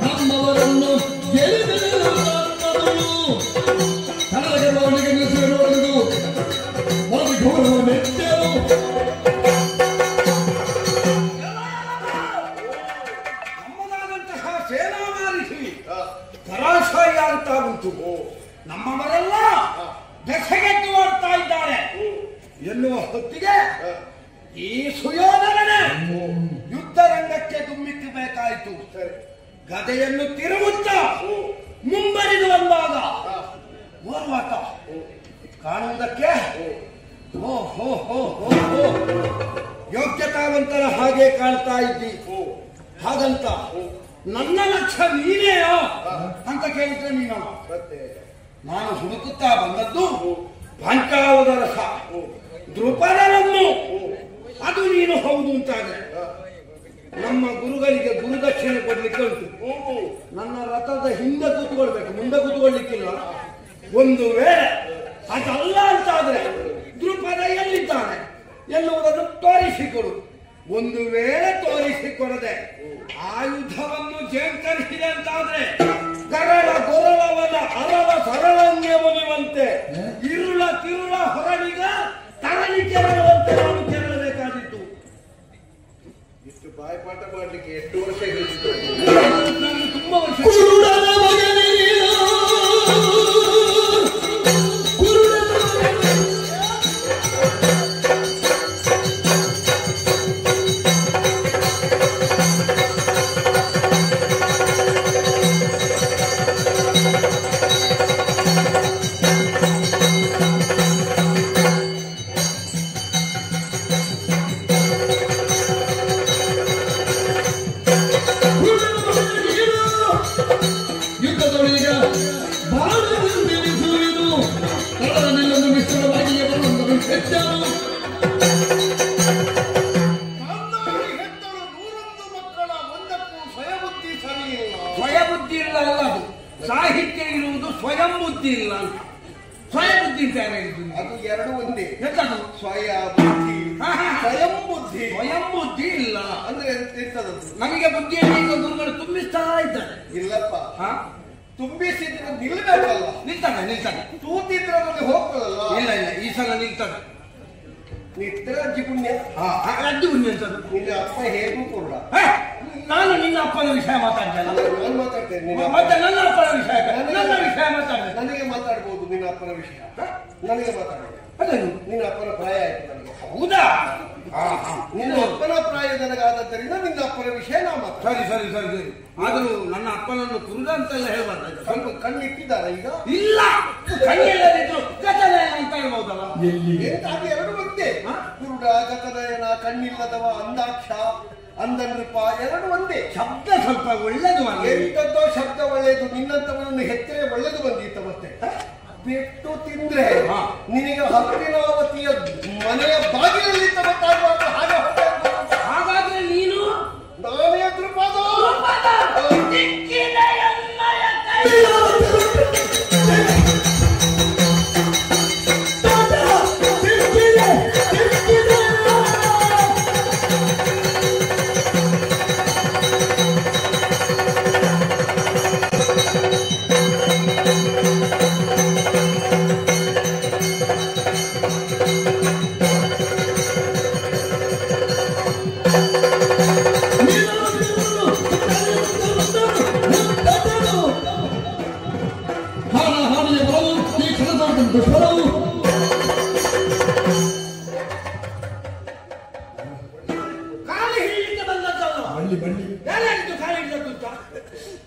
ನಮ್ಮವರನ್ನು ನಮ್ಮದಾದಂತಹ ಸೇನಾನಾರಿಸಿ ಧರಾಶಾಯಿ ಆಗ್ತಾ ಉಂಟು. ನಮ್ಮವರೆಲ್ಲ ಬೆಸಗೆದ್ದು ಓಡ್ತಾ ಇದ್ದಾರೆ ಎನ್ನುವ ಹೊತ್ತಿಗೆ ಈ ಸುಯೋಧನನೇ ಯುದ್ಧ ರಂಗಕ್ಕೆ ಧುಮ್ಮಿಕ್ಕಬೇಕಾಯಿತು. ಗದೆಯನ್ನು ತಿರುಗುತ್ತಾ ಮುಂಬರಿದು ಬಂದಾಗ ಓರ್ವಾತ ಕಾಣುವುದಕ್ಕೆ ಹೋ ಹೋ ಹೋ ಹೋ ಹೋ ಯೋಗ್ಯತಾವಂತರ ಹಾಗೆ ಕಾಣ್ತಾ ಇದ್ದಿ. ಹಾಗಂತ ನನ್ನ ಲಕ್ಷ್ಯ ನೀನೇಯೋ ಅಂತ ಕೇಳಿದ್ರೆ ನೀನಲ್ಲ. ನಾನು ಹುಡುಕುತ್ತಾ ಬಂದದ್ದು ಪಂಚಾವದರಸ ದೃಪದನನ್ನು. ಅದು ನೀನು ಹೌದು ಅಂತಾದ್ರೆ ನಮ್ಮ ಗುರುಗಳಿಗೆ ಗುರುದಕ್ಷಿಣೆ ಕೊಡ್ಲಿಕ್ಕೆ ಉಂಟು. ನನ್ನ ರಥದ ಹಿಂದೆ ಕೂತ್ಕೊಳ್ಬೇಕು, ಮುಂದೆ ಕೂತ್ಕೊಳ್ಲಿಕ್ಕಿಲ್ಲ. ಒಂದು ವೇಳೆ ಅದಲ್ಲ ಅಂತಾದ್ರೆ ದೃಪದ ಎಲ್ಲಿದ್ದಾನೆ ಎನ್ನುವುದನ್ನು ತೋರಿಸಿಕೊಡು. ಒಂದು ವೇಳೆ ತೋರಿಸಿಕೊಡದೆ ಆಯುಧವನ್ನು ಜೇಂಕರಿಸಿದೆ ಅಂತಾದ್ರೆ ಕರಳ ಗೊರಳವನ ಅರಳ ಸರಳಂಗೆ ಮುನಿವಂತೆ ಇರುಳ ತಿರುಳ ಹೊರಡಿಗ ತರಲಿ ಕೆರಳುವಂತೆ ನಾನು ಕೆರಳಬೇಕಾದಿತ್ತು. ಇಷ್ಟು ಬಾಯ್ಪಾಠ ಮಾಡ್ಲಿಕ್ಕೆ ಎಷ್ಟು ವರ್ಷ ಹೇಳಿತ್ತು? ನಾನು ತುಂಬಾ ವರ್ಷ ಸ್ವಯಬುದ್ಧಿ ಇಲ್ಲ ಅಲ್ಲ, ಅದು ಸಾಹಿತ್ಯ ಇರುವುದು ಸ್ವಯಂ ಬುದ್ಧಿ ಇಲ್ಲ ಅಂತ. ಸ್ವಯಂ ಬುದ್ಧಿ ಅಂತ ಅದು ಎರಡು ಒಂದೇ. ಎಂತದು? ಸ್ವಯಂ ಬುದ್ಧಿ ಸ್ವಯಂ ಬುದ್ಧಿ. ಸ್ವಯಂ ಬುದ್ಧಿ ಇಲ್ಲ ಅಂದ್ರೆ ಎಂತದದು? ನಮಗೆ ಬುದ್ಧಿಯನ್ನು ಈಗ ಗುರುಗಳು ತುಂಬಿಸ್ತಾ ಇದ್ದಾರೆ. ಇಲ್ಲಪ್ಪ, ತುಂಬಿಸಿದ್ರೆ ನಿಲ್ಬೇಕಲ್ಲ. ನಿಲ್ತಾನೆ ತೂತಿದ್ರೆ ಅದರಲ್ಲಿ ಹೋಗ್ತದಲ್ಲ. ಇಲ್ಲ ಈ ಸಲ ನಿಲ್ತಾನೆ. ನಿತ್ರ ಅಜ್ಜಿ ಪುಣ್ಯ. ಅಜ್ಜಿ ಪುಣ್ಯ ಅಂತದ್ದು. ನಿನ್ನ ಅಪ್ಪ ಹೇಗೂ ಕೂಡ. ನಾನು ನಿನ್ನ ಅಪ್ಪನ ವಿಷಯ ಮಾತಾಡ್ತೇನೆ. ನಾನು ಮಾತಾಡ್ತೇನೆ ಮತ್ತೆ ನನ್ನ ಅಪ್ಪನ ವಿಷಯ ಮಾತಾಡ್ತೇನೆ. ನನಗೆ ಮಾತಾಡ್ಬೋದು ನಿನ್ನ ಅಪ್ಪನ ವಿಷಯ. ನನಗೆ ಮಾತಾಡ್ಬೋದು. ಅದನ್ನು ನಿನ್ನ ಅಪ್ಪನ ಪ್ರಾಯ ಆಯ್ತು ನನಗೆ. ಹೌದಾ? ನಿನ್ನ ಅಪ್ಪನ ಪ್ರಾಯ ನನಗಾದ್ದರಿಂದ ನಿನ್ನ ಅಪ್ಪನ ವಿಷಯ ನಾ ಮಾತಾಡ. ಸರಿ ಆದರೂ ನನ್ನ ಅಪ್ಪನನ್ನು ಕುರುಡ ಅಂತೆಲ್ಲ ಹೇಳ್ಬಾರ್ದು. ಸ್ವಲ್ಪ ಕಣ್ಣಿಟ್ಟಿದ್ದಾರ ಈಗ? ಇಲ್ಲ, ಕಣ್ಣಿಲ್ಲದಿದ್ರು ಗತನಯನ ಅಂತ ಹೇಳ್ಬಹುದಲ್ಲ. ಎಂತಾಗಿ ಎರಡು ಒಂದೇ. ಕುರುಡ, ಗತನಯನ, ಕಣ್ಣಿಲ್ಲದವ, ಅಂದಾಕ್ಷ, ಅಂಧನೃಪ ಎರಡು ಒಂದೇ. ಶಬ್ದ ಸ್ವಲ್ಪ ಒಳ್ಳೇದು. ಎಂತದ್ದೋ ಶಬ್ದ ಒಳ್ಳೇದು. ನಿನ್ನಂತವನನ್ನು ಹೆತ್ತರೆ ಒಳ್ಳೇದು ಬಂದಿತ್ತು. ಮತ್ತೆ ಬಿಟ್ಟು ತಿಂದ್ರೆ ನಿನಗೆ ಹತ್ತಿನಾವತಿಯ ಮನೆಯ ಬಾಗಿಲಲ್ಲಿ ಗೊತ್ತಾಗುವಾಗ ಹಾಗೆ ಹಾಗಾದ್ರೆ ನೀನು ನಾನೇ ದೃಪದ.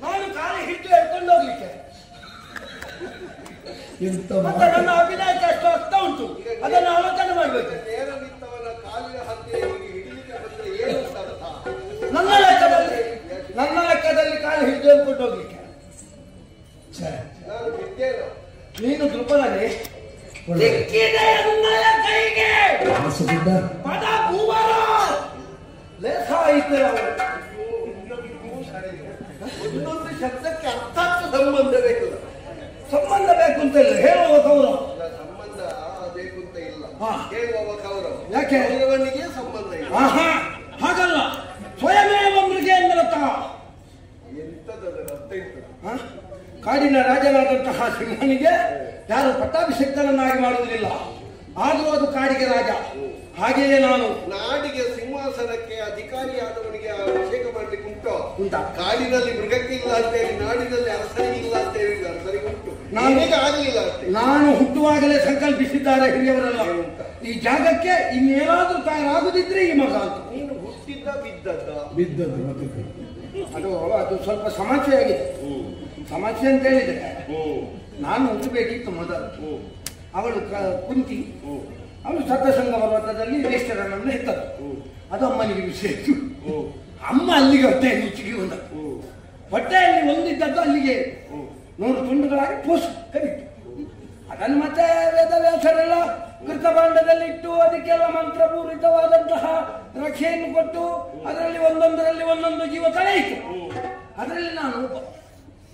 ನಾನು ಕಾಲಿ ಹಿಟ್ಟು ಹೇಳ್ಕೊಂಡು ಹೋಗ್ಲಿಕ್ಕೆ ಮತ್ತೆ ನನ್ನ ಅಭಿನಯಕ್ಕೆ ಎಷ್ಟು ಅರ್ಥ ಉಂಟು ಅದನ್ನು ಆಲೋಚನೆ ಮಾಡ್ಬೇಕು. ನನ್ನ ಲೆಕ್ಕದಲ್ಲಿ ಕಾಲು ಹಿಡಿದು ಹೇಳ್ಕೊಂಡು ಹೋಗ್ಲಿಕ್ಕೆ ನೀನು ದೃಪದಲ್ಲಿ ಕೈಗೆ ಪದ ಭೂವರ ಲೇಖ ಆಯಿತು. ಒಂದೊಂದು ಶಬ್ದಕ್ಕೆ ಅರ್ಥ ಸಂಬಂಧವೇ ಇಲ್ಲ. ಸಂಬಂಧ ಬೇಕು ಅಂತ ಇಲ್ಲ, ಹೇಳುವ ಗೌರವ. ಸಂಬಂಧ ಬೇಕು ಅಂತ ಇಲ್ಲ, ಹೇಳುವ ಗೌರವ. ಯಾಕೆ ಗೌರವನಿಗೆ ಸಂಬಂಧ ಇಲ್ಲ. ಹಾಗಲ್ಲ, ಸ್ವಯಮೇವ ಮೃಗೇಂದ್ರತ ಕಾಡಿನ ರಾಜನಾದಂತಹ ಸಿಂಹನಿಗೆ ಯಾರು ಪಟ್ಟಾಭಿಷೇಕನನ್ನಾಗಿ ಮಾಡುವುದಿಲ್ಲ, ಆದರೂ ಅದು ಕಾಡಿಗೆ ರಾಜ. ಹಾಗೆಯೇ ನಾನು ನಾಡಿಗೆ ಸಿಂಹಾಸನಕ್ಕೆ ಅಧಿಕಾರಿಯಾದವನಿಗೆ ಅಭಿಷೇಕ ಮಾಡ್ಲಿಕ್ಕೆ ಉಂಟು. ಕಾಡಿನಲ್ಲಿ ಮೃಗಕ್ಕೆ ಇಲ್ಲ ಅಂತೇಳಿ, ನಾಡಿನಲ್ಲಿ ಅರಸನಿಗೆ ಇಲ್ಲ ಅಂತೇಳಿ ಅರಸನಿಗೆ ಉಂಟು. ಆಗಲಿಲ್ಲ. ನಾನು ಹುಟ್ಟುವಾಗಲೇ ಸಂಕಲ್ಪಿಸಿದ್ದಾರೆ ಹಿರಿಯವರೆಲ್ಲ, ಈ ಜಾಗಕ್ಕೆ ಇನ್ನೇನಾದ್ರೂ ತಯಾರಾಗುದಿದ್ರೆ ಈ ಮಗ ಅಂತ. ನೀನು ಹುಟ್ಟಿದ್ದ ಬಿದ್ದದ್ದು ಅದು ಸ್ವಲ್ಪ ಸಮಸ್ಯೆ ಆಗಿದೆ. ಸಮಸ್ಯೆ ಅಂತ ಹೇಳಿದ್ರೆ ನಾನು ಹುಟ್ಟಬೇಕಿತ್ತು ಮೊದಲು. ಅವಳು ಕುಂತಿ, ಅವಳು ಸಪ್ತಸಂಗ ಪರ್ವತದಲ್ಲಿ ಜ್ಯೇಷ್ಠರನ್ನು ಇತ್ತದ್ದು. ಅದು ಅಮ್ಮನಿಗೆ ವಿಷಯ ಇತ್ತು. ಅಮ್ಮ ಅಲ್ಲಿಗೆ ಹೊಟ್ಟೆಯಲ್ಲಿ ಚಿಕ್ಕಿ ಬಂದ, ಹೊಟ್ಟೆಯಲ್ಲಿ ಒಂದಿದ್ದದ್ದು ಅಲ್ಲಿಗೆ 100 ತುಂಡುಗಳಾಗಿ ಪೋಷ ಕರೀತು. ಅದನ್ನು ಮತ್ತೆ ವೇದವ್ಯಾಸರೆಲ್ಲ ಕೃತಭಾಂಡದಲ್ಲಿ ಇಟ್ಟು ಅದಕ್ಕೆಲ್ಲ ಮಂತ್ರಪೂರಿತವಾದಂತಹ ರಕ್ಷೆಯನ್ನು ಕೊಟ್ಟು ಅದರಲ್ಲಿ ಒಂದೊಂದು ಜೀವ ತಳೆಯಿತು. ಅದರಲ್ಲಿ ನಾನು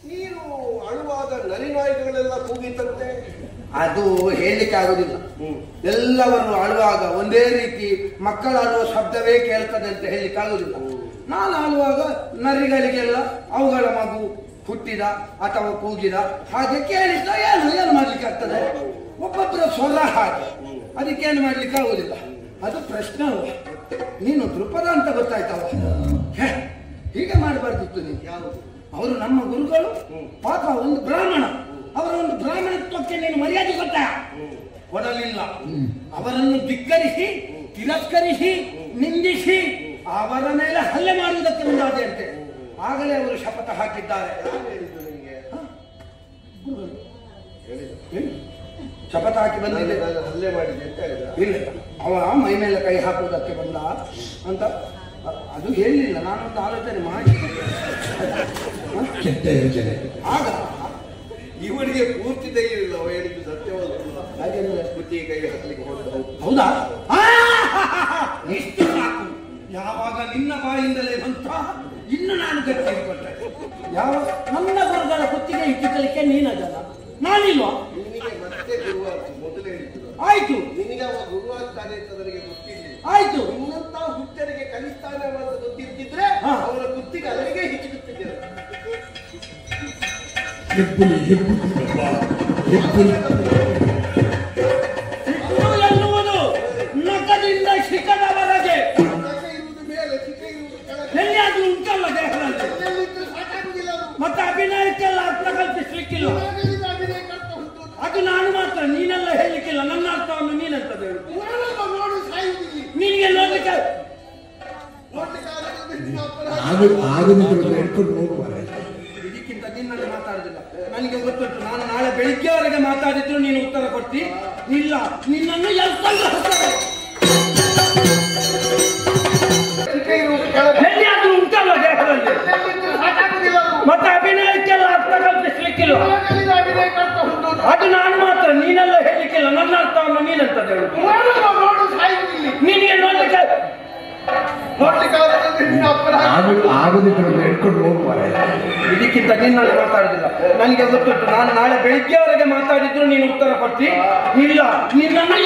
ನೀನು ಅಳುವಾಗ ನರಿನಾಯಿಗಳೆಲ್ಲ ಕೂಗಿತಂತೆ. ಅದು ಹೇಳಲಿಕ್ಕೆ ಆಗುದಿಲ್ಲ. ಎಲ್ಲವರು ಅಳುವಾಗ ಒಂದೇ ರೀತಿ ಮಕ್ಕಳು ಆಡುವ ಶಬ್ದವೇ ಕೇಳ್ತದೆ ಅಂತ ಹೇಳಲಿಕ್ಕೆ ಆಗುದಿಲ್ಲ. ನಾನು ಆಳುವಾಗ ನರಿಗಳಿಗೆಲ್ಲ ಅವುಗಳ ಮಗು ಹುಟ್ಟಿದ ಅಥವಾ ಕೂಗಿದ ಹಾಗೆ ಕೇಳಿದ ಏನು ಮಾಡ್ಲಿಕ್ಕೆ ಆಗ್ತದೆ. ಒಬ್ಬೊಬ್ಬರ ಸ್ವರ ಹಾಗೆ, ಅದಕ್ಕೇನು ಮಾಡ್ಲಿಕ್ಕೆ ಆಗುದಿಲ್ಲ. ಅದು ಪ್ರಶ್ನೆ ಅಲ್ಲ. ನೀನು ದೃಪದ ಅಂತ ಗೊತ್ತಾಯ್ತವ, ಹೀಗೆ ಮಾಡಬಾರ್ದಿತ್ತು ನೀನು. ಅವರು ನಮ್ಮ ಗುರುಗಳು, ಪಾಪ ಒಂದು ಬ್ರಾಹ್ಮಣ, ಅವರ ಒಂದು ಬ್ರಾಹ್ಮಣತ್ವಕ್ಕೆ ನೀನು ಮರ್ಯಾದೆ ಕೊಡಲಿಲ್ಲ. ಅವರನ್ನು ಧಿಕ್ಕರಿಸಿ, ತಿರಸ್ಕರಿಸಿ, ನಿಂದಿಸಿ ಅವರ ಮೇಲೆ ಹಲ್ಲೆ ಮಾಡುವುದಕ್ಕೆ ಮುಂದಾದೆ ಅಂತೆ. ಆಗಲೇ ಅವರು ಶಪಥ ಹಾಕಿದ್ದಾರೆ. ಶಪಥ ಹಾಕಿ ಬಂದಿದೆ. ಹಲ್ಲೆ ಮಾಡಿದೆ ಅಂತ ಹೇಳಿದ. ಇಲ್ಲ, ಅವ ಮೈ ಮೇಲೆ ಕೈ ಹಾಕುವುದಕ್ಕೆ ಬಂದ ಅಂತ ಅದು ಹೇಳಲಿಲ್ಲ. ನಾನೊಂದು ಆಲೋಚನೆ ಮಾಡಿ ಆಗ ಇವನಿಗೆ ಪೂರ್ತಿ ಧೈರ್ಯ ಇಲ್ಲ. ಅವ ಹೇಳಿದ್ದು ಸತ್ಯವಾದ ಹಾಗೆ ಕುತ್ತಿಗೆ ಕೈ ಹಾಕಲಿಕ್ಕೆ ಹೊರಟು. ಹೌದಾ? ಇಷ್ಟು ಸಾಕು. ಯಾವಾಗ ನಿನ್ನ ಬಾಯಿಂದಲೇ ಬಂತ ಇನ್ನು ನಾನು ಗಟ್ಟಿ ಕೊಟ್ಟೆ. ಯಾವ ನನ್ನ ಗುರುಗಳ ಕುತ್ತಿಗೆ ಇಟ್ಟಿಸಲಿಕ್ಕೆ ನೀನದಲ್ಲ, ನಾನಿಲ್ವಾ? ನಿನಗೆ ಮತ್ತೆ ಗುರುವಾರ ಮೊದಲೇ ಹೇಳಿದ್ದು ಆಯ್ತು. ನಿನಗೆ ಅವ ಗುರುವಾಗ್ತಾನೆ ಅಂತ ನನಗೆ ಗೊತ್ತಿರಲಿಲ್ಲ. ಆಯ್ತು. ನಿನ್ನಂತ ಹುಚ್ಚರಿಗೆ ಕಲಿಸ್ತಾನೆ ಅಂತ ಗೊತ್ತಿರ್ತಿದ್ರೆ ಅವರ ಕುತ್ತಿಗೆ ಅಲ್ಲಿಗೆ ಹಿಚ್ಚಿಡುತ್ತಿದ್ದರು. ಎನ್ನುವುದು ನಖದಿಂದ ಶಿಖರವರೆಗೆ ಎಲ್ಲಿಯಾದ್ರೂ ಉಂಟಲ್ಲ ದೇಹದಲ್ಲಿ. ಮತ್ತೆ ಅಭಿನಯಕ್ಕೆಲ್ಲ ಅರ್ಥ ಕಲ್ಪಿಸ್ಲಿಕ್ಕಿಲ್ಲ. ಅದು ನಾನು ಮಾತ್ರ, ನೀನೆಲ್ಲ ಹೇಳಲಿಕ್ಕಿಲ್ಲ. ನನ್ನ ಅರ್ಥವನ್ನು ನೀನಂತ ಹೇಳು. ನಿನಗೆ ನೋಡ್ಲಿಕ್ಕೆ ಇದಕ್ಕಿಂತ ನಿನ್ನಲ್ಲಿ ಮಾತಾಡುದಿಲ್ಲ. ನನಗೆ ಗೊತ್ತುಂಟು, ನಾನು ನಾಳೆ ಬೆಳಿಗ್ಗೆವರೆಗೆ ಮಾತಾಡಿದ್ರು ನೀನು ಉತ್ತರ ಕೊಡ್ತಿ. ಇಲ್ಲ, ನಿನ್ನನ್ನು ಎಲ್ಲಿಯಾದ್ರೂ ಉಂಟಲ್ಲ ದೇಹದಲ್ಲಿ. ಮತ್ತೆ ಅಭಿನಯಕ್ಕೆಲ್ಲ ಅರ್ಥ ಕಲ್ಪಿಸ್ಲಿಕ್ಕಿಲ್ಲ. ಅದು ನಾನು ಮಾತ್ರ, ನೀನೆಲ್ಲ ಹೇಳಲಿಕ್ಕಿಲ್ಲ. ನನ್ನ ಅರ್ಥವನ್ನು ನೀನಂತ ಹೇಳು. ನಿನಗೆ ನೋಡ್ಲಿಕ್ಕೆ ಇದಕ್ಕಿಂತ ನಿನ್ನಲ್ಲಿ ಮಾತಾಡುದಿಲ್ಲ. ನನಗೆ ಗೊತ್ತುಂಟು, ನಾನು ನಾಳೆ ಬೆಳಿಗ್ಗೆವರೆಗೆ ಮಾತಾಡಿದ್ರು ನೀನು ಉತ್ತರ ಕೊಡ್ತಿ. ಇಲ್ಲ, ನಿನ್ನನ್ನು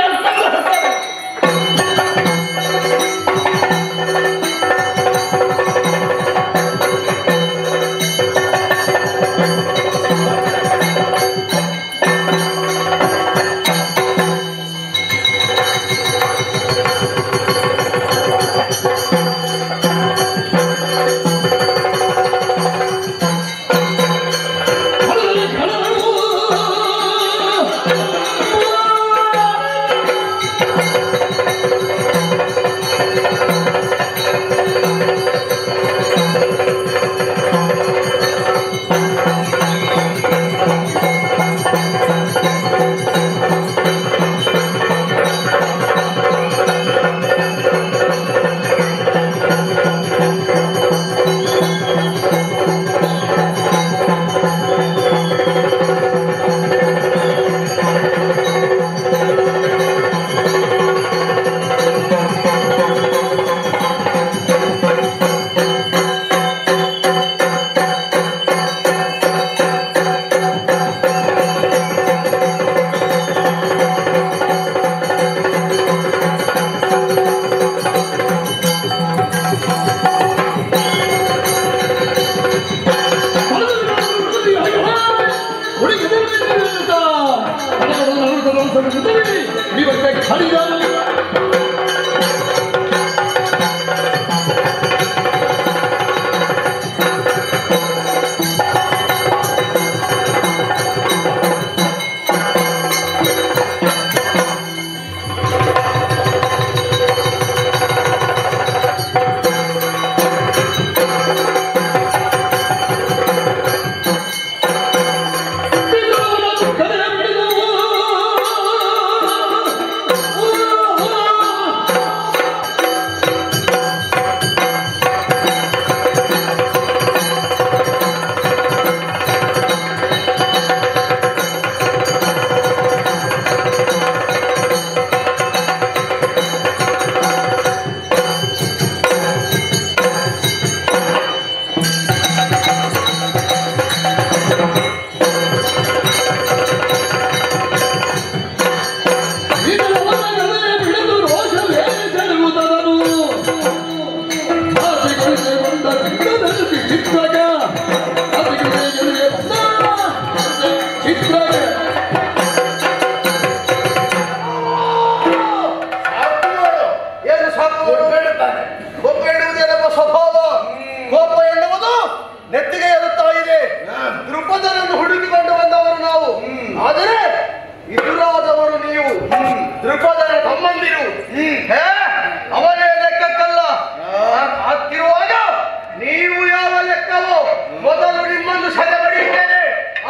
ಮೊದಲು ನಿಮ್ಮನ್ನು ಸದೆ ಬಡಿಯುತ್ತೇನೆ.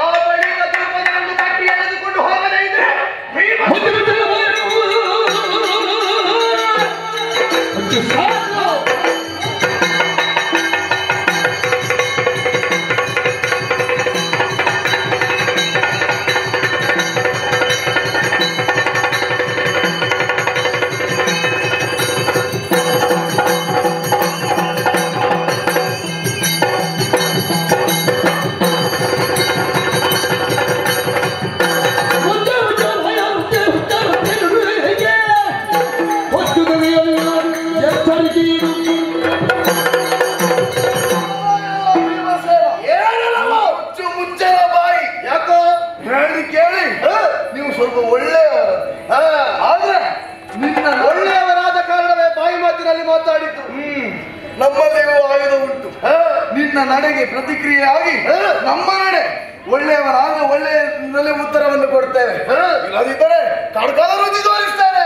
ಆ ಬಳಿಕ ದುರ್ಬಲರನ್ನು ಕಟ್ಟಿ ಎಳೆದುಕೊಂಡು ಹೋಗದೇ ಇದ್ರೆ ನಮ್ಮಲ್ಲಿಯೂ ಆಯುಧ ಉಂಟು. ನಿನ್ನ ನಡೆಗೆ ಪ್ರತಿಕ್ರಿಯೆಯಾಗಿ ನಮ್ಮ ನಡೆ ಒಳ್ಳೆಯವರಾಗ ಒಳ್ಳೆಯದಲ್ಲೇ ಉತ್ತರವನ್ನು ಕೊಡ್ತೇವೆ. ಇಲ್ಲದಿದ್ದರೆ ಕಡ್ಕದ ರುಚಿ ತೋರಿಸ್ತೇವೆ.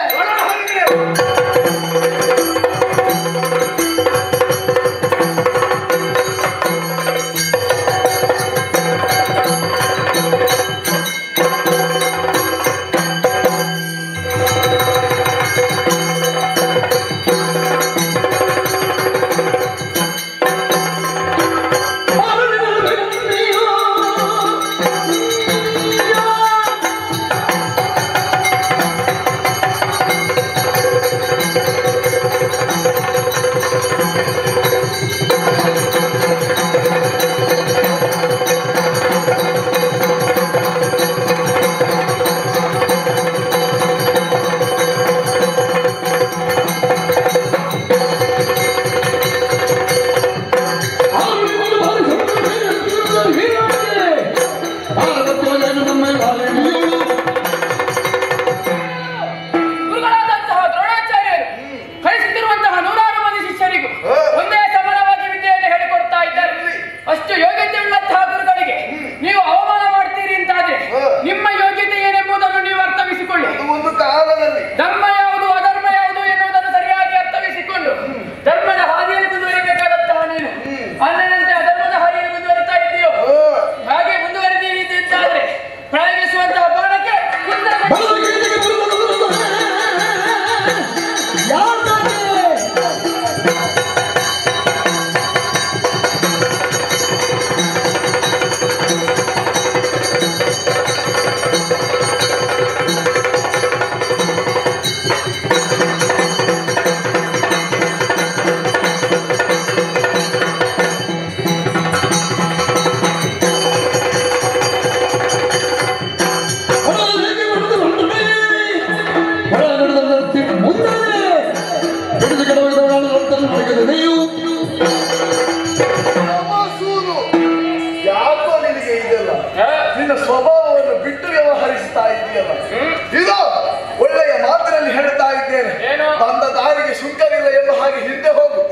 ನಿನ್ನ ಸ್ವಭಾವವನ್ನು ಬಿಟ್ಟು ವ್ಯವಹರಿಸ್ತಾ ಇದ್ದೀಯಲ್ಲ, ಇದು ಒಳ್ಳೆಯ ಮಾತಿನಲ್ಲಿ ಹೇಳ್ತಾ ಇದ್ದೇನೆ. ಬಂದ ದಾರಿಗೆ ಸುಂಕವಿಲ್ಲ ಎಂಬ ಹಾಗೆ ಹಿಂದೆ ಹೋಗು.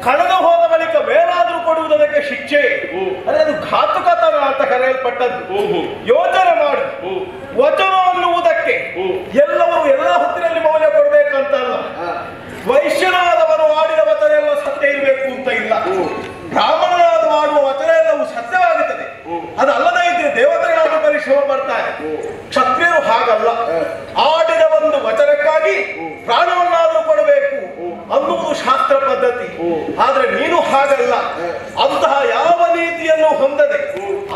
ಕಳೆದು ಹೋದ ಬಳಿಕ ಮೇಲಾದ್ರೂ ಕೊಡುವುದಕ್ಕೆ ಶಿಕ್ಷೆ ಅದೇ ಅದು ಘಾತುಕತನ ಅಂತ ಕರೆಯಲ್ಪಟ್ಟದ್ದು. ಯೋಚನೆ ಮಾಡು, ವಚನ ಅನ್ನುವುದಕ್ಕೆ ಎಲ್ಲವರು ಎಲ್ಲ ಹೊತ್ತಿನಲ್ಲಿ ಮೌಲ್ಯ ಕೊಡಬೇಕಂತಲ್ಲ. ವೈಶ್ಯನಾದವನು ಆಡಿದ ವಚನ ಎಲ್ಲ ಸತ್ಯ ಇರಬೇಕು ಅಂತ ಇಲ್ಲ. ಬ್ರಾಹ್ಮಣನಾದ ಮಾಡುವ ವಚನ ಎಲ್ಲವೂ ಸತ್ಯವಾಗುತ್ತದೆ. ಅದಲ್ಲದೆ ಇದ್ರೆ ದೇವತೆಗಳಾದ ಪರಿಶ್ರಮ ಬರ್ತಾರೆ. ಕ್ಷತ್ರಿಯರು ಹಾಗಲ್ಲ. ಆಡಿದ ಒಂದು ವಚನಕ್ಕಾಗಿ ಪ್ರಾಣವನ್ನಾದರೂ ಕೊಡಬೇಕು ಅನ್ನುವುದು ಶಾಸ್ತ್ರ ಪದ್ಧತಿ. ಆದ್ರೆ ನೀನು ಹಾಗಲ್ಲ. ಅಂತಹ ಯಾವ ನೀತಿಯನ್ನು ಹೊಂದದೆ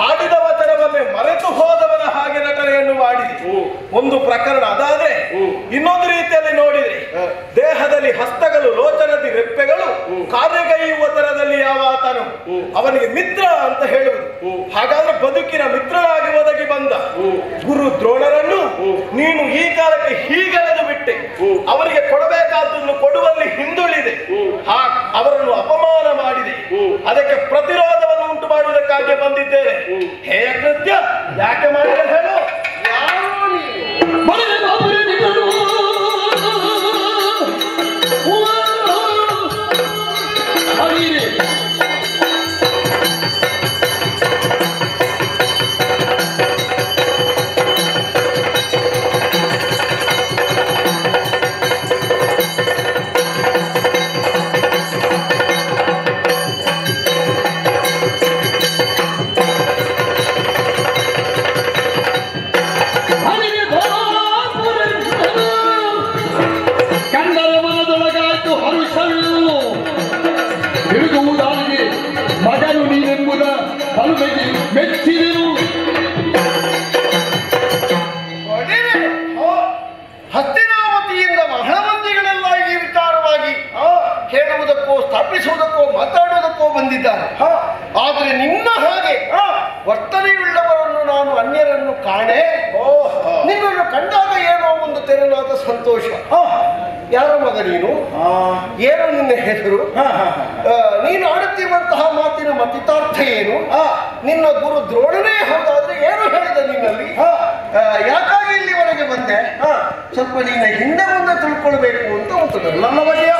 ಆಡಿದ ವಚನವನ್ನೇ ಮರೆತು ಹೋದವನ ಹಾಗೆ ನಟನೆಯನ್ನು ಮಾಡಿದೆ. ಒಂದು ಪ್ರಕರಣ ಅದಾದ್ರೆ, ಇನ್ನೊಂದು ರೀತಿಯಲ್ಲಿ ನೋಡಿದ್ರೆ ದೇಹದಲ್ಲಿ ಹಸ್ತಗಳು, ಲೋಚನದಿ ರೆಪ್ಪೆಗಳು ಕಾರ್ಯಗೈಯುವ ತರದಲ್ಲಿ ಯಾವ ಆತನು ಅವನಿಗೆ ಮಿತ್ರ ಅಂತ ಹೇಳುವುದು. ಹಾಗಾದ್ರೆ ಬದುಕಿನ ಮಿತ್ರನಾಗಿ ಒದಗಿ ಬಂದ ಗುರು ದ್ರೋಣರನ್ನು ನೀನು ಈ ಕಾಲಕ್ಕೆ ಹೀಗೆಳೆದು ಬಿಟ್ಟೆ. ಅವರಿಗೆ ಕೊಡಬೇಕಾದನ್ನು ಕೊಡುವಲ್ಲಿ ಹಿಂದುಳಿದೆ. ಅವರನ್ನು ಅಪಮಾನ ಮಾಡಿದೆ. ಅದಕ್ಕೆ ಪ್ರತಿರೋಧವನ್ನು ಉಂಟು ಮಾಡುವುದಕ್ಕಾಗಿ ಬಂದಿದ್ದೇನೆ. ಹೇಯ ಕೃತ್ಯ ಯಾಕೆ ಮಾಡಿದೆ ಹೇಳು? ಹಸ್ತಿನಾವತಿಯಿಂದ ಬಹಳ ಮಂದಿಗಳೆಲ್ಲ ಈ ವಿಚಾರವಾಗಿ ಕೇಳುವುದಕ್ಕೋ ಸ್ಥಾಪಿಸುವುದಕ್ಕೋ ಮಾತಾಡುವುದಕ್ಕೋ ಬಂದಿದ್ದಾರೆ. ಆದರೆ ನಿನ್ನ ಹಾಗೆ ವರ್ತನೆಯುಳ್ಳವರನ್ನು ನಾನು ಅನ್ಯರನ್ನು ಕಾಣೆ. ನಿನ್ನನ್ನು ಕಂಡಾಗ ಏನೋ ಒಂದು ತೆರನಾದ ಸಂತೋಷ. ಯಾರ ಮಗ ನೀನು? ಏನು ನಿನ್ನ ಹೆಸರು? ನೀನು ಆಡುತ್ತಿರುವಂತಹ ಮಾತಿನ ಮತಿತಾರ್ಥ ಏನು? ನಿನ್ನ ಗುರು ದ್ರೋಣನೇ ಹೌದಾದ್ರೆ ಏನು ಹೇಳಿದ ನಿನ್ನಲ್ಲಿ? ಯಾಕಾಗಿ ಇಲ್ಲಿವರೆಗೆ ಬಂದೆ? ಸ್ವಲ್ಪ ನಿನ್ನ ಹಿಂದೆ ಮುಂದೆ ತಿಳ್ಕೊಳ್ಬೇಕು ಅಂತ ಉಂಟು ನನ್ನ ಬಗೆಯ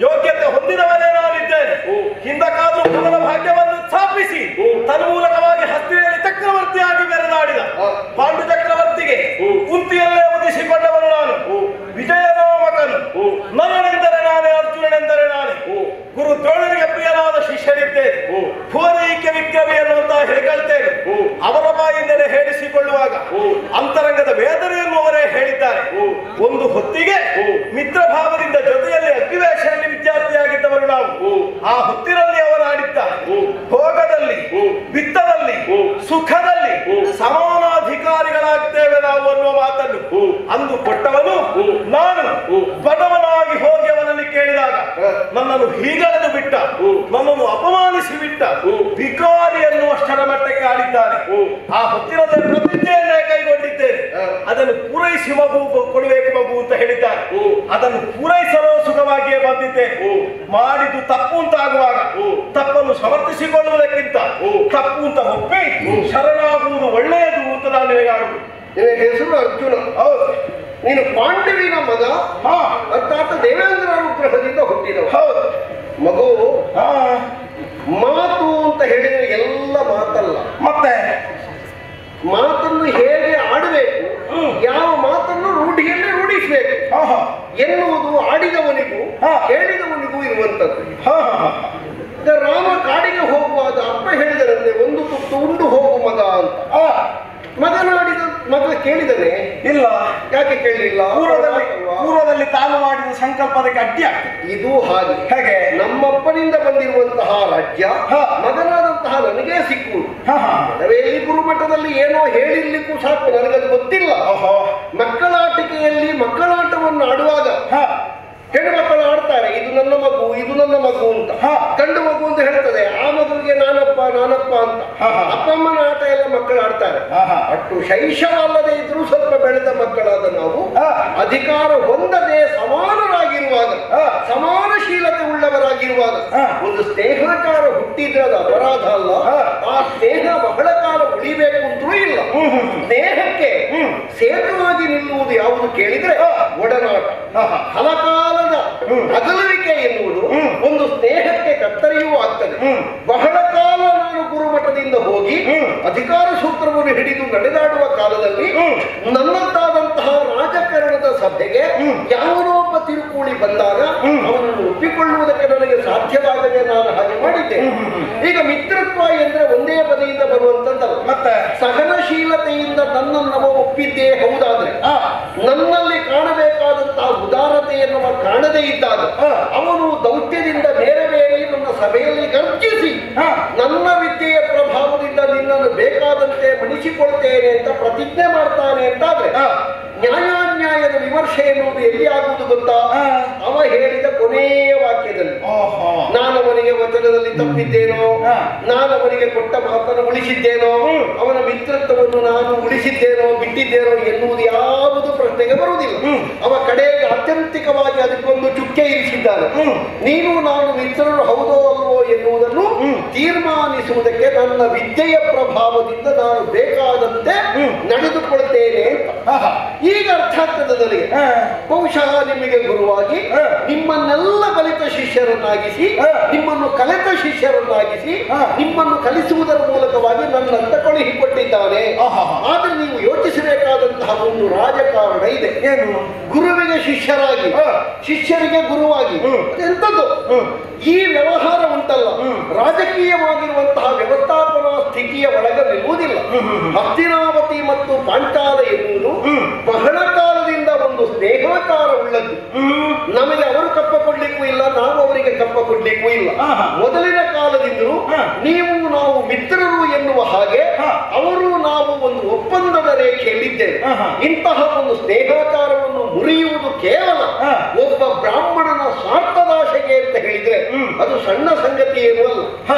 ಯೋಗ್ಯತೆ ಹೊಂದಿದವನೇ ನಾನಿದ್ದೇನೆ. ಹಿಂದಕ್ಕಾದ್ರೂ ಅವನ ಭಾಗ್ಯವನ್ನು ಸ್ಥಾಪಿಸಿ ತನ್ಮೂಲಕವಾಗಿ ಹಸ್ತಿನಲ್ಲಿ ಚಕ್ರವರ್ತಿಯಾಗಿ ಮೆರೆದಾಡಿದ ಪಾಂಡು ಚಕ್ರವರ್ತಿಗೆ ಕುಂತಿಯಲ್ಲೇ ಉದಿಸಿಕೊಂಡವನು ನಾನು. ವಿಜಯನಾಮಕನು. ನನ್ನನೆಂದರೆ ನಾನೇ, ಅರ್ಜುನನೆಂದರೆ ನಾನೇ. ಗುರು ದ್ರೋಣನಿಗೆ ಪ್ರಿಯನಾದ ಶಿಷ್ಯನಿದ್ದೇನೆ. ಭುವನೈಕ್ಯ ವಿಕ್ರಮಿ ಎನ್ನುವಂತ ಹೇಗಳ್ತೇನೆ. ಅವರ ಬಾಯಿಂದಲೇ ಹೇಳಿಸಿಕೊಳ್ಳುವಾಗ ಅಂತರಂಗದ ವೇದನೆಯನ್ನು ಅವರೇ ಹೇಳಿದ್ದಾರೆ. ಒಂದು ಹೊತ್ತಿಗೆ ಮಿತ್ರ ಭಾವದಿಂದ ಜೊತೆಯಲ್ಲಿ ಅಗ್ನಿವೇಶದಲ್ಲಿ ವಿದ್ಯಾರ್ಥಿಯಾಗಿದ್ದವರು ನಾವು. ಆ ಹೊತ್ತಿನಲ್ಲಿ ಅವರಾಡಿದ್ದ ಭೋಗದಲ್ಲಿ, ವಿತ್ತದಲ್ಲಿ, ಸುಖದಲ್ಲಿ ಸಮಾನಾಧಿಕಾರಿಗಳಾಗ್ತೇವೆ ನಾವು ಅನ್ನುವ ಮಾತನ್ನು ಅಂದು ಕೊಟ್ಟವನು ನಾನು. ಬಡವನಾಗಿ ಹೋಗಿ ಅವನಲ್ಲಿ ಕೇಳಿದಾಗ ನನ್ನನ್ನು ಹೀಗಳೆದು ಬಿಟ್ಟ, ನನ್ನನ್ನು ಅಪಮಾನಿಸಿ ಬಿಟ್ಟ, ಭಿಕಾರಿ ಎನ್ನುವಷ್ಟರ ಮಟ್ಟಕ್ಕೆ ಆಡಿದ್ದಾನೆ. ಆ ಹೊತ್ತಿನದಲ್ಲಿ ಪ್ರತಿಜ್ಞೆಯನ್ನೇ ಕೈಗೊಂಡಿದ್ದೇನೆ. ಅದನ್ನು ಪೂರೈಸಿ ಮಗು ಕೊಡಬೇಕು ಮಗು ಅಂತ ಹೇಳಿದ್ದಾರೆ. ಅದನ್ನು ಪೂರೈಸಲು ಸುಖವಾಗಿಯೇ ಬಂದಿದ್ದೇನೆ. ಮಾಡಿದ್ದು ತಪ್ಪು ಅಂತಾಗುವಾಗ ತಪ್ಪನ್ನು ಸಮರ್ಥಿಸಿಕೊಳ್ಳುವುದಕ್ಕಿಂತ ತಪ್ಪು ಅಂತ ಒಪ್ಪಿ ಶರಣಾಗುವುದು ಒಳ್ಳೆಯದು ಅಂತ ನಾನು ಹೇಳುವುದು. ನಿನ್ನ ಹೆಸರು ಅರ್ಜುನ. ಹೌದು. ನೀನು ಪಾಂಡವಿನ ಮಗ. ಅರ್ಥಾತ್ ದೇವೇಂದ್ರ ಅನುಗ್ರಹದಿಂದ ಹುಟ್ಟಿದವ. ಹೌದು. ಮಗು ಮಾತು ಅಂತ ಹೇಳಿದ್ರೆ ಎಲ್ಲ ಮಾತಲ್ಲ. ಮತ್ತೆ ಮಾತನ್ನು ಹೇಗೆ ಆಡಬೇಕು, ಯಾವ ಮಾತನ್ನು ರೂಢಿಯಲ್ಲಿ ರೂಢಿಸಬೇಕು ಎನ್ನುವುದು ಆಡಿದವನಿಗೂ ಹೇಳಿದವನಿಗೂ ಇರುವಂತದ್ದು. ರಾಮ ಕಾಡಿಗೆ ಹೋಗುವಾಗ ಅಪ್ಪ ಹೇಳಿದರಂತೆ, ಒಂದು ತುತ್ತು ಉಂಡು ಹೋಗು ಮಗ ಅಂತ. ಮಗನಾಡಿದ ಮಗ ಕೇಳಿದನೆ ಇಲ್ಲ. ಯಾಕೆ ಕೇಳಲಿಲ್ಲ? ಪೂರ್ವದಲ್ಲಿ ತಾನು ಮಾಡಿದ ಸಂಕಲ್ಪದಕ್ಕೆ ಅಡ್ಡಿ ಆಗ್ತದೆ. ಇದು ಹಾಗೆ ಹೇಗೆ ನಮ್ಮಪ್ಪನಿಂದ ಬಂದಿರುವಂತಹ ರಾಜ್ಯ ಮಗನಾದಂತಹ ನನಗೇ ಸಿಕ್ಕುವುದು. ಮದುವೆಯಲ್ಲಿ ಗುರುಮಠದಲ್ಲಿ ಏನೋ ಹೇಳಿರ್ಲಿಕ್ಕೂ ಸಾಕು, ನನಗದು ಗೊತ್ತಿಲ್ಲ. ಮಕ್ಕಳಾಟಿಕೆಯಲ್ಲಿ ಮಕ್ಕಳಾಟವನ್ನು ಆಡುವಾಗ ಹೆಣ್ಣು ಮಕ್ಕಳು ಆಡ್ತಾರೆ, ಇದು ನನ್ನ ಮಗು, ಇದು ನನ್ನ ಮಗು ಅಂತ. ಗಂಡು ಮಗು ಅಂತ ಹೇಳ್ತದೆ, ಆ ಮಗುವಿಗೆ ನಾನಪ್ಪ ನಾನಪ್ಪ ಅಂತ. ಅಪ್ಪ ಅಮ್ಮನ ಆಟ ಎಲ್ಲ ಮಕ್ಕಳು ಆಡ್ತಾರೆ. ಅಷ್ಟು ಶೈಶವ ಅಲ್ಲದೆ ಇದ್ರೂ ಸ್ವಲ್ಪ ಬೆಳೆದ ಮಕ್ಕಳಾದ ನಾವು ಅಧಿಕಾರ ಹೊಂದದೆ ಸಮಾನರಾಗಿರುವಾಗ, ಸಮಾನಶೀಲತೆ ಉಳ್ಳವರಾಗಿರುವಾಗ ಒಂದು ಸ್ನೇಹಕಾರ ಹುಟ್ಟಿದ್ರೆ ಅದು ಅಪರಾಧ ಅಲ್ಲ. ಆ ಸ್ನೇಹ ಬಹಳ ಕಾಲ ಉಳಿಬೇಕು ಅಂತೂ ಇಲ್ಲ. ಸ್ನೇಹಕ್ಕೆ ಸೇತುವಾಗಿ ನಿಲ್ಲುವುದು ಯಾವುದು ಕೇಳಿದ್ರೆ ಒಡನಾಟ. ಹಲಕಾಲದ ಅಗಲುವಿಕೆ ಎನ್ನುವುದು ಒಂದು ಸ್ನೇಹಕ್ಕೆ ಕತ್ತರಿಯೂ ಆಗ್ತದೆ. ಬಹಳ ಕಾಲ ನಾನು ಗುರುಮಠದಿಂದ ಹೋಗಿ ಅಧಿಕಾರ ಸೂತ್ರವನ್ನು ಹಿಡಿದು ನಡೆದಾಡುವ ಕಾಲದಲ್ಲಿ ನನ್ನಂತಾದಂತಹ ರಾಜಕಾರಣದ ಸಭೆಗೆ ಯಾವನೋ ಒಬ್ಬ ತಿರುಕೂಳಿ ಬಂದಾಗ ಅವನನ್ನು ಒಪ್ಪಿಕೊಳ್ಳುವುದಕ್ಕೆ ನನಗೆ ಸಾಧ್ಯವಾಗದೆ ನಾನು ಹಾಗೆ ಮಾಡಿದ್ದೆ. ಈಗ ಮಿತ್ರತ್ವ ಎಂದ್ರೆ ಒಂದೇ ಬದಿಯಿಂದ ಬರುವಂತದ್ದಲ್ಲ. ಮತ್ತೆ ಸಹನಶೀಲತೆಯಿಂದ ನನ್ನನ್ನು ಒಪ್ಪಿದ್ದೇ ಹೌದಾದ್ರೆ ನನ್ನಲ್ಲಿ ಕಾಣಬೇಕಾದಂತಹ ಉದಾರತೆಯನ್ನು ಕಾಣದೇ ಇದ್ದಾಗ ಅವನು ದೌತ್ಯದಿಂದ ಬೇರೆ ಬೇರೆ ನನ್ನ ಸಭೆಯಲ್ಲಿ ಗರ್ಜಿಸಿ ನನ್ನ ವಿದ್ಯೆಯ ಪ್ರಭಾವದಿಂದ ನಿನ್ನನ್ನು ಬೇಕಾದಂತೆ ಮಣಿಸಿಕೊಳ್ತೇನೆ ಅಂತ ಪ್ರತಿಜ್ಞೆ ಮಾಡ್ತಾನೆ ಅಂತಾದ್ರೆ ನ್ಯಾಯಾನ್ಯಾಯದ ವಿಮರ್ಶೆ ಎನ್ನುವುದು ಎಲ್ಲಿ ಆಗುವುದು ಗೊತ್ತಾ? ಅವ ಹೇಳಿದ ಕೊನೆಯ ವಾಕ್ಯದಲ್ಲಿ ನಾನು ಅವನಿಗೆ ವಚನದಲ್ಲಿ ತಪ್ಪಿದ್ದೇನೋ, ನಾನು ಅವನಿಗೆ ಕೊಟ್ಟ ಮಾತನ್ನು ಉಳಿಸಿದ್ದೇನೋ, ಅವನ ಮಿತ್ರತ್ವವನ್ನು ನಾನು ಉಳಿಸಿದ್ದೇನೋ ಬಿಟ್ಟಿದ್ದೇನೋ ಎನ್ನುವುದು ಯಾವುದು ಪ್ರಶ್ನೆಗೆ ಬರುವುದಿಲ್ಲ. ಅವ ಕಡೆಗೆ ಆತ್ಯಂತಿಕವಾಗಿ ಅದಕ್ಕೊಂದು ಚುಕ್ಕೆ ಇರಿಸಿದ್ದಾನೆ. ನೀನು ನಾನು ಮಿತ್ರರು ಹೌದೋ ಅಲ್ವೋ ಎನ್ನುವುದನ್ನು ತೀರ್ಮಾನಿಸುವುದಕ್ಕೆ ನನ್ನ ವಿದ್ಯೆಯ ಪ್ರಭಾವದಿಂದ ನಾನು ಬೇಕಾದಂತೆ ನಡೆದುಕೊಳ್ತೇನೆ ಅಂತ. ಈಗ ಅರ್ಥ ಆಗ್ತದೆ ನನಗೆ. ಬಹುಶಃ ನಿಮಗೆ ಗುರುವಾಗಿ ನಿಮ್ಮನ್ನೆಲ್ಲ ಕಲಿತ ಶಿಷ್ಯರನ್ನಾಗಿಸಿ, ನಿಮ್ಮನ್ನು ಕಲಿತ ಶಿಷ್ಯರನ್ನಾಗಿಸಿ, ನಿಮ್ಮನ್ನು ಕಲಿಸುವುದರ ಮೂಲಕವಾಗಿ ನನ್ನಂತ ಕಳುಹಿಕೊಟ್ಟಿದ್ದಾನೆ. ಆದ್ರೆ ನೀವು ಯೋಚಿಸಬೇಕಾದಂತಹ ಒಂದು ರಾಜಕಾರಣ ಇದೆ. ಏನು? ಗುರುವಿಗೆ ಶಿಷ್ಯರಾಗಿ, ಶಿಷ್ಯರಿಗೆ ಗುರುವಾಗಿ. ಅದೆಂಥದ್ದು? ಈ ವ್ಯವಹಾರ ಉಂಟಲ್ಲ, ರಾಜಕೀಯವಾಗಿರುವಂತಹ ವ್ಯವಸ್ಥಾಪನಾ ಸ್ಥಿತಿಯ ಒಳಗೆ ನಿಲ್ಲುವುದಿಲ್ಲ. ಹಸ್ತಿನಾವತಿ ಮತ್ತು ಪಾಂಚಾಲ ಎನ್ನುವುದು ಬಹಳ ಕಾಲದಿಂದ ಒಂದು ಸ್ನೇಹಾಕಾರ ಉಳ್ಳದ್ದು. ನಮಗೆ ಅವರು ಕಪ್ಪ ಕೊಡ್ಲಿಕ್ಕೂ ಇಲ್ಲ, ನಾವು ಅವರಿಗೆ ಕಪ್ಪ ಕೊಡ್ಲಿಕ್ಕೂ ಇಲ್ಲ. ಮೊದಲಿನ ಕಾಲದಿಂದಲೂ ನೀವು ನಾವು ಮಿತ್ರರು ಎನ್ನುವ ಹಾಗೆ ಅವರು ನಾವು ಒಂದು ಒಪ್ಪಂದದ ರೇಖೆಯಲ್ಲಿದ್ದೇವೆ. ಇಂತಹ ಒಂದು ಸ್ನೇಹಾಚಾರವನ್ನು ಮುರಿಯುವುದು ಕೇವಲ ಒಬ್ಬ ಬ್ರಾಹ್ಮಣನ ಸ್ವಾರ್ಥದಾಶೆಗೆ ಅಂತ ಹೇಳಿದ್ರೆ ಅದು ಸಣ್ಣ ಸಂಗತಿ ಏನೂ ಅಲ್ಲ.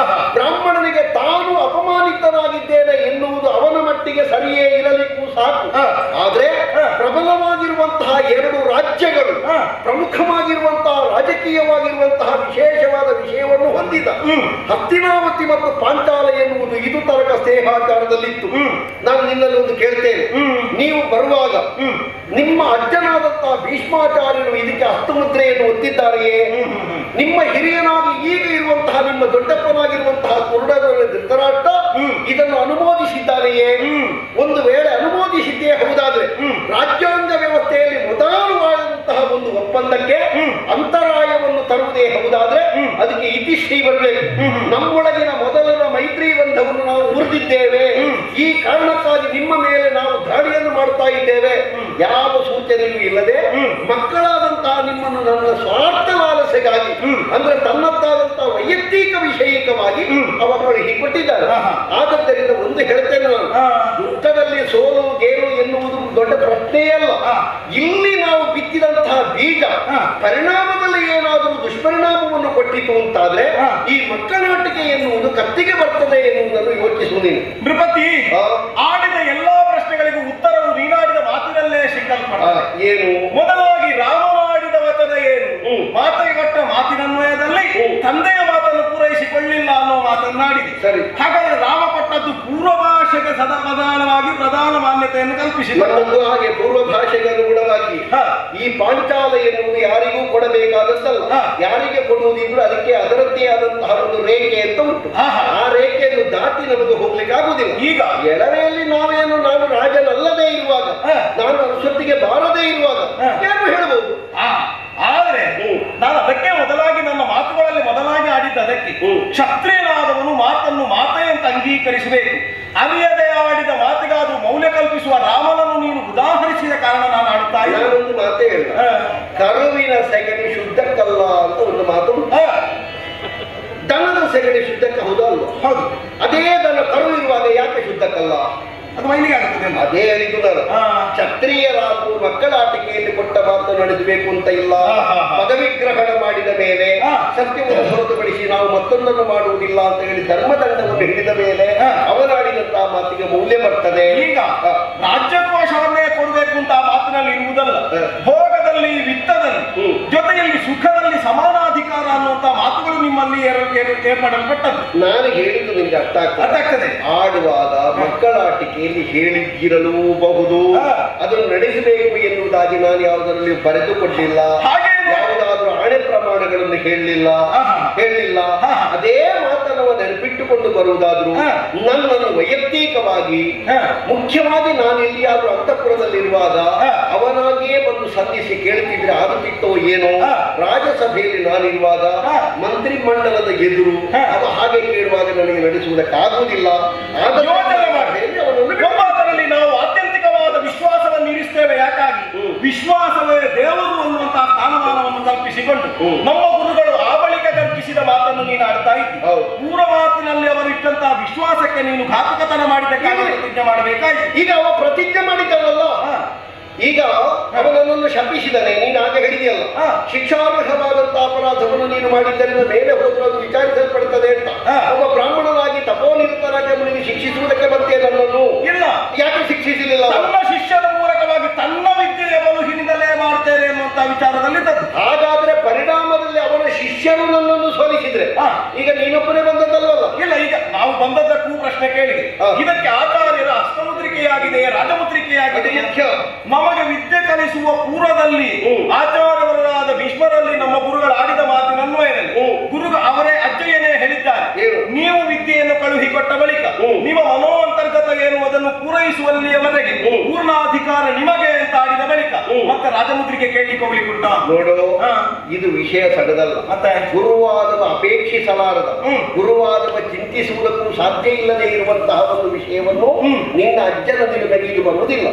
ಬ್ರಾಹ್ಮಣನಿಗೆ ತಾನು ಅಪಮಾನಿತನಾಗಿದ್ದೇನೆ ಎನ್ನುವುದು ಅವನ ಮಟ್ಟಿಗೆ ಸರಿಯೇ ಇರಲಿಕ್ಕೂ ಸಾಕು. ಆದ್ರೆ ಪ್ರಬಲವಾಗಿರುವಂತಹ ಎರಡು ರಾಜ್ಯಗಳು, ಪ್ರಮುಖವಾಗಿರುವಂತಹ ರಾಜಕೀಯವಾಗಿರುವಂತಹ ವಿಶೇಷವಾದ ವಿಷಯವನ್ನು ಹೊಂದಿದ ಹಸ್ತಿನಾವತಿ ಮತ್ತು ಪಾಂಚಾಲ ಎನ್ನುವುದು ಇದು ತರಕ ಸ್ನೇಹಾಚಾರದಲ್ಲಿತ್ತು. ನಾನು ನಿನ್ನಲ್ಲಿ ಒಂದು ಕೇಳ್ತೇನೆ, ನೀವು ಬರುವಾಗ ನಿಮ್ಮ ಅಜ್ಜನಾದಂತಹ ಭೀಷ್ಮಾಚಾರ್ಯರು ಇದಕ್ಕೆ ಹಸ್ತಮುದ್ರೆಯನ್ನು ಒತ್ತಿದ್ದಾರೆಯೇ? ನಿಮ್ಮ ಹಿರಿಯನಾಗಿ ಈಗ ಇರುವಂತಹ ನಿಮ್ಮ ದೊಡ್ಡಪ್ಪನಾಗಿರುವಂತಹ ಕುರುಡನ ಧೃತರಾಷ್ಟ್ರ ಇದನ್ನು ಅನುಮೋದಿಸಿದ್ದಾರೆಯೇ? ಒಂದು ವೇಳೆ ಅನುಮೋದಿಸಿದ್ದೇ ಹೌದಾದ್ರೆ ರಾಜ್ಯಾಂಗ ವ್ಯವಸ್ಥೆಯಲ್ಲಿ ಮೊದಲವಾದಂತಹ ಒಂದು ಒಪ್ಪಂದಕ್ಕೆ ಅಂತರಾಯವನ್ನು ತರುವುದೇ ಹೌದಾದ್ರೆ ಅದಕ್ಕೆ ಇತಿಶ್ರೀ ಬರಬೇಕು. ನಮ್ಮೊಳಗಿನ ಮೊದಲನ ಮೈತ್ರಿ ಬಂಧವನ್ನು ನಾವು ಮುರಿದಿದ್ದೇವೆ, ಈ ಕಾರಣಕ್ಕಾಗಿ ನಿಮ್ಮ ಮೇಲೆ ನಾವು ದಾಳಿಯನ್ನು ಮಾಡ್ತಾ ಇದ್ದೇವೆ, ಯಾವ ಸೂಚನೆಯೂ ಇಲ್ಲದೆ ಮಕ್ಕಳಾದಂತಹ ನಿಮ್ಮನ್ನು ನನ್ನ ಸ್ವಾರ್ಥ ಲಾಲಸೆಗಾಗಿ ಅಂದ್ರೆ ತನ್ನದ್ದಾದಂತಹ ವೈಯಕ್ತಿಕ ವಿಷಯಿಕವಾಗಿ ಅವರಲ್ಲಿ ಕೊಟ್ಟಿದ್ದಾರೆ. ಆದ್ದರಿಂದ ಒಂದು ಹೇಳ್ತೇನೆ ನಾನು, ಯುದ್ಧದಲ್ಲಿ ಸೋಲು ಗೇಲು ಎನ್ನುವುದು ದೊಡ್ಡ ಪ್ರಶ್ನೆಯಲ್ಲ. ಇಲ್ಲಿ ನಾವು ಬಿತ್ತಿದಂತಹ ಬೀಜ ಪರಿಣಾಮದಲ್ಲಿ ಏನಾದರೂ ದುಷ್ಪರಿಣಾಮವನ್ನು ಕೊಟ್ಟಿತು ಅಂತಾದ್ರೆ ಈ ಮಕ್ಕಳಾಟಿಕೆ ಎನ್ನುವುದು ಕತ್ತಿಗೆ ಬರ್ತದೆ ಎನ್ನುವುದನ್ನು ಯೋಚಿಸುವುದೇನು? ನೃಪತಿ ಆಡಿದ ಎಲ್ಲಾ ಪ್ರಶ್ನೆಗಳಿಗೂ ಉತ್ತರವು ನೀನಾಡಿದ ಮಾತಿನಲ್ಲೇ ಸಿಕ್ಕಲ್ಪಟ್ಟ. ಏನು? ಮೊದಲಾಗಿ ರಾಮನಾಡಿದ ವಚನ ಏನು? ಮಾತಿಗೆ ಕೊಟ್ಟ ಮಾತಿನನ್ವಯದಲ್ಲಿ ತಂದೆಯ ಮಾತನ್ನು ಪೂರೈಸಿಕೊಳ್ಳಿಲ್ಲ ಅನ್ನೋ ಮಾತನ್ನಾಡಿದೆ. ಸರಿ, ಹಾಗಾದ್ರೆ ರಾಮ ಕೊಟ್ಟದ್ದು ಪೂರ್ವ ಭಾಷೆಗೆ ಸದಾಧಾನವಾಗಿ ಪ್ರಧಾನ ಮಾನ್ಯತೆಯನ್ನು ಕಲ್ಪಿಸಿದ. ಹಾಗೆ ಪೂರ್ವ ಭಾಷೆಗೆ ಅನುಗುಣವಾಗಿ ಈ ಪಾಂಚಾಲ ಎನ್ನುವುದು ಯಾರಿಗೂ ಕೊಡಬೇಕಾದದ್ದಲ್ಲ. ಯಾರಿಗೆ ಕೊಡುವುದಿದ್ರು ಅದಕ್ಕೆ ಅದರದ್ದೇ ಆದಂತಹ ಒಂದು ರೇಖೆ ಅಂತ ಉಂಟು. ಆ ರೇಖೆಯನ್ನು ದಾಟಿ ನಮಗೆ ಹೋಗ್ಲಿಕ್ಕೆ ಆಗುದಿಲ್ಲ. ಈಗ ಎಳವೆಯಲ್ಲಿ ನಾವೇನು ನಾನು ರಾಜನಲ್ಲದೆ ಇರುವಾಗ, ನಾನು ಅನುಸತ್ತಿಗೆ ಬಾರದೇ ಇರುವಾಗ ಏನು ಹೇಳಬಹುದು? ಆದ್ರೆ ನಾನು ಅದಕ್ಕೆ ಮೊದಲಾಗಿ ನನ್ನ ಮಾತುಗಳಲ್ಲಿ ಮೊದಲಾಗಿ ಆಡಿದ್ದ ಅದಕ್ಕೆ ಕ್ಷತ್ರಿಯನಾದವನು ಮಾತನ್ನು ಮಾತೆ ಅಂತ ಅಂಗೀಕರಿಸಬೇಕು. ಅರಿಯದೆ ಆಡಿದ ಮಾತಿಗಾದರೂ ಮೌಲ್ಯ ಕಲ್ಪಿಸುವ ರಾಮನನ್ನು ನೀನು ಉದಾಹರಿಸಿದ ಕಾರಣ ನಾನು ಆಡುತ್ತಾ ನಾನೊಂದು ಮಾತೇ ಹೇಳಿದ, ದನದ ಸೆಗಣಿ ಶುದ್ಧಕ್ಕೆ ಹೌದಾ ಅಲ್ವಾ? ಹೌದು. ಅದೇ ದನ ಕರು ಇರುವಾಗ ಯಾಕೆ ಶುದ್ಧಕ್ಕಲ್ಲ? ಅದು ಮೈಲಿಗೆ ಆಗುತ್ತದೆ. ಅದೇ ಹೇಳಿದ್ದು ನಾನು. ಕ್ಷತ್ರಿಯರಾದ್ರು ಮಕ್ಕಳ ಆಟಿಕೆಯಲ್ಲಿ ಕೊಟ್ಟ ಮಾತು ನಡೆಸಬೇಕು ಅಂತ ಇಲ್ಲ. ಪದವಿ ಗ್ರಹಣ ಮಾಡಿದ ಮೇಲೆ ಸತ್ಯವನ್ನು ಹೊರತುಪಡಿಸಿ ನಾವು ಮತ್ತೊಂದನ್ನು ಮಾಡುವುದಿಲ್ಲ ಅಂತ ಹೇಳಿ ಧರ್ಮದಂಡವನ್ನು ಹಿಡಿದ ಮೇಲೆ ಅವರಾಡಿದಂತಹ ಮಾತಿಗೆ ಮೌಲ್ಯ ಬರ್ತದೆ. ಈಗ ರಾಜ್ಯಕೋಶವನ್ನೇ ಕೊಡಬೇಕು ಅಂತ ಆ ಮಾತಿನಲ್ಲಿ ಇರುವುದಲ್ಲ. ಭೋಗದಲ್ಲಿ, ವಿತ್ತದಲ್ಲಿ, ಜೊತೆಯಲ್ಲಿ ಸುಖದಲ್ಲಿ ಸಮಾನಾಧಿಕಾರ ಅನ್ನುವಂತ ಮಾತುಗಳು ನಿಮ್ಮಲ್ಲಿ ಏರ್ಪಡಲ್ಪಟ್ಟದ್ದು. ನಾನು ಹೇಳಿದ್ದು ನಿಮಗೆ ಅರ್ಥ ಆಗ್ತದೆ. ಆಡುವಾಗ ಮಕ್ಕಳ ಆಟಿಕೆಯಲ್ಲಿ ಹೇಳಿದ್ದಿರಲೂಬಹುದು, ಅದನ್ನು ನಡೆಸಬೇಕು ಎನ್ನುವುದಾಗಿ ನಾನು ಯಾವುದರಲ್ಲಿ ಬರೆದುಕೊಟ್ಟಿಲ್ಲ, ಯಾವುದಾದ್ರೂ ಆಣೆ ಪ್ರಮಾಣಗಳನ್ನು ಹೇಳಲಿಲ್ಲ. ಅದೇ ಮಾತನ್ನು ನೆನಪಿಟ್ಟುಕೊಂಡು ಬರುವುದಾದ್ರೂ ನನ್ನನ್ನು ವೈಯಕ್ತಿಕವಾಗಿ ಮುಖ್ಯವಾಗಿ ನಾನು ಎಲ್ಲಿಯಾದ್ರೂ ಅಂತಃಪುರದಲ್ಲಿರುವಾಗ ಅವನಾಗಿಯೇ ಬಂದು ಸಂಧಿಸಿ ಕೇಳುತ್ತಿದ್ರೆ ಆಗುತ್ತಿತ್ತೋ ಏನೋ. ರಾಜ್ಯಸಭೆಯಲ್ಲಿ ನಾನಿರುವಾಗ ಮಂತ್ರಿ ಮಂಡಲದ ಎದುರು ಅವ ಹಾಗೆ ಕೇಳುವಾಗ ನನಗೆ ನಡೆಸುವುದಕ್ಕಾಗುವುದಿಲ್ಲ. ಒಬ್ಬರಲ್ಲಿ ನಾವು ಆತ್ಯಂತಿಕವಾದ ವಿಶ್ವಾಸವನ್ನು ಇರಿಸ್ತೇವೆ. ಯಾಕಾಗಿ? ವಿಶ್ವಾಸವೇ ದೇವರು ಅನ್ನುವಂತಹ ಸ್ಥಾನಮಾನವನ್ನು ಕಲ್ಪಿಸಿಕೊಂಡು ನಮ್ಮ ಗುರುಗಳು ಆ ಬಳಿಕ ಗರ್ಜಿಸಿದ ಮಾತನ್ನು ನೀನು ಆಡ್ತಾ ಇದ್ದಿ. ಪೂರ್ವ ಮಾತಿನಲ್ಲಿ ಅವರು ಇಟ್ಟಂತಹ ವಿಶ್ವಾಸಕ್ಕೆ ನೀನು ಘಾತಕತನ ಮಾಡಿದ್ದಕ್ಕಾಗಿ ಪ್ರತಿಜ್ಞೆ ಮಾಡಬೇಕಾಯ್ತು. ಈಗ ಅವ ಪ್ರತಿಜ್ಞೆ ಮಾಡಿದ್ದಾನಲ್ಲ, ಈಗ ಅವನನ್ನು ಶಪಿಸಿದನೆ. ನೀನು ಹಾಗೆ ಹೇಳಿದೆಯಲ್ಲ, ಶಿಕ್ಷಾರ್ಹವಾದಂತಹ ಅಪರಾಧವನ್ನು ನೀನು ಮಾಡಿದ್ದರಿಂದ ಮೇಲೆ ಹೋದರೂ ಅದು ವಿಚಾರಿಸಲ್ಪಡುತ್ತದೆ ಅಂತ. ಒಬ್ಬ ಬ್ರಾಹ್ಮಣನಾಗಿ ತಪೋನಿರತನಾಗಿ ಅವನಿಗೆ ಶಿಕ್ಷಿಸುವುದಕ್ಕೆ ಬಂತೆ ನನ್ನನ್ನು ಇಲ್ಲ. ಯಾಕೆ ಶಿಕ್ಷಿಸಲಿಲ್ಲ? ತನ್ನ ಶಿಷ್ಯನ ಮೂಲಕವಾಗಿ ತನ್ನ ವಿದ್ಯೆಯ ಬಲುಹಿನಿಂದಲೇ ಮಾಡ್ತೇನೆ ಎನ್ನುವಂತಹ ವಿಚಾರದಲ್ಲಿ. ಹಾಗಾದ್ರೆ ಪರಿಣಾಮದಲ್ಲಿ ಅವನ ಶಿಷ್ಯರು ನನ್ನನ್ನು ಸೋಲಿಸಿದ್ರೆ ಈಗ ನೀನೊಬ್ಬನೇ ಬಂದದ್ದಲ್ವಲ್ಲ? ಇಲ್ಲ, ಈಗ ನಾವು ಬಂದದ್ದಕ್ಕೂ ಪ್ರಶ್ನೆ ಕೇಳಿದೆ. ಇದಕ್ಕೆ ಆಚಾರ್ಯರ ಹಸ್ತಮುದ್ರಿಕೆಯಾಗಿದೆ, ರಾಜಮುದ್ರಿಕೆಯಾಗಿದೆ. ನಮಗೆ ವಿದ್ಯೆ ಕಲಿಸುವ ಪೂರ್ವದಲ್ಲಿ ಆಚಾರ್ಯವರಾದ ಭೀಷ್ಮರಲ್ಲಿ ನಮ್ಮ ಗುರುಗಳು ಆಡಿದ ಮಾತಿನನ್ವಯದಲ್ಲಿ ಗುರುಗಳು ಅವರೇ ಅಜ್ಜಯ್ಯನೇ ಹೇಳಿದ್ದಾರೆ, ನೀವು ವಿದ್ಯೆಯನ್ನು ಕಳುಹಿಕೊಟ್ಟ ಬಳಿಕ ನಿಮ್ಮ ಮನೋಂತರ್ಗತ ಏನು ಅದನ್ನು ಪೂರೈಸುವಲ್ಲಿಯವರೆಗೆ ಪೂರ್ಣಾಧಿಕಾರ ನಿಮಗೆ ಅಂತ ಆಡಿದ ಬಳಿಕ ಮತ್ತೆ ರಾಜಮುದ್ರಿಕೆ ಕೇಳಲಿಕ್ಕೆ ಹೋಗ್ಲಿಕ್ಕೆ ಉಂಟಾ? ನೋಡು, ಇದು ವಿಷಯ ಸಡದಲ್ಲ. ಮತ್ತೆ ಗುರುವಾದವ ಅಪೇಕ್ಷಿಸಲಾರದ, ಗುರುವಾದವ ಚಿಂತಿಸುವುದಕ್ಕೂ ಸಾಧ್ಯ ಇಲ್ಲದೆ ಇರುವಂತಹ ಒಂದು ವಿಷಯವನ್ನು ನಿನ್ನ ಅಜ್ಜನ ನಿನಗೆ ಇದು ಬರುವುದಿಲ್ಲ.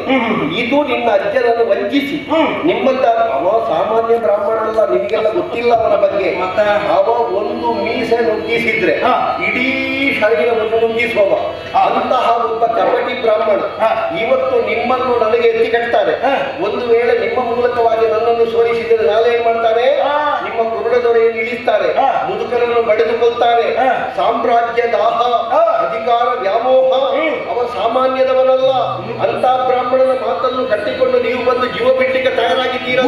ಇದು ನಿನ್ನ ಅಜ್ಜನನ್ನು ವಂಚಿಸಿ ನಿಮ್ಮಂತ ಅವ ಸಾಮಾನ್ಯ ಬ್ರಾಹ್ಮಣ ಅಲ್ಲ, ನಿಮಗೆಲ್ಲ ಗೊತ್ತಿಲ್ಲ ಅವನ ಬಗ್ಗೆ. ಅವ ಒಂದು ಮೀಸೆ ನುಗ್ಗಿಸಿದ್ರೆ ಇಡೀ ಶರೀರವನ್ನು ನುಗ್ಗಿಸುವವ ಅಂತಹ ಒಬ್ಬ ಕಪಟಿ ಬ್ರಾಹ್ಮಣ ಇವತ್ತು ನಿಮ್ಮನ್ನು ನನಗೆ ಎತ್ತಿ ಕಟ್ತಾರೆ. ಒಂದು ವೇಳೆ ನಿಮ್ಮ ಮೂಲಕವಾಗಿ ನನ್ನನ್ನು ಸೋಲಿಸಿದರೆ ನಾಳೆ ಏನ್ ಮಾಡ್ತಾರೆ? ನಿಮ್ಮ ಕುರುಡ ದೊರೆಯನ್ನು ಇಳಿಸ್ತಾರೆ, ಮುದುಕರನ್ನು ಬಡಿದುಕೊಳ್ತಾರೆ. ಸಾಮ್ರಾಜ್ಯ ದಾಹ, ಅಧಿಕಾರ ವ್ಯಾಮೋಹ. ಅವ ಸಾಮಾನ್ಯದವನಲ್ಲ. ಅಂತ ಬ್ರಾಹ್ಮಣನ ಮಾತನ್ನು ಕಟ್ಟಿಕೊಂಡು ನೀವು ಬಂದು ಜೀವ ಬಿಡ್ಲಿಕ್ಕೆ ತಯಾರಾಗಿದ್ದೀರ.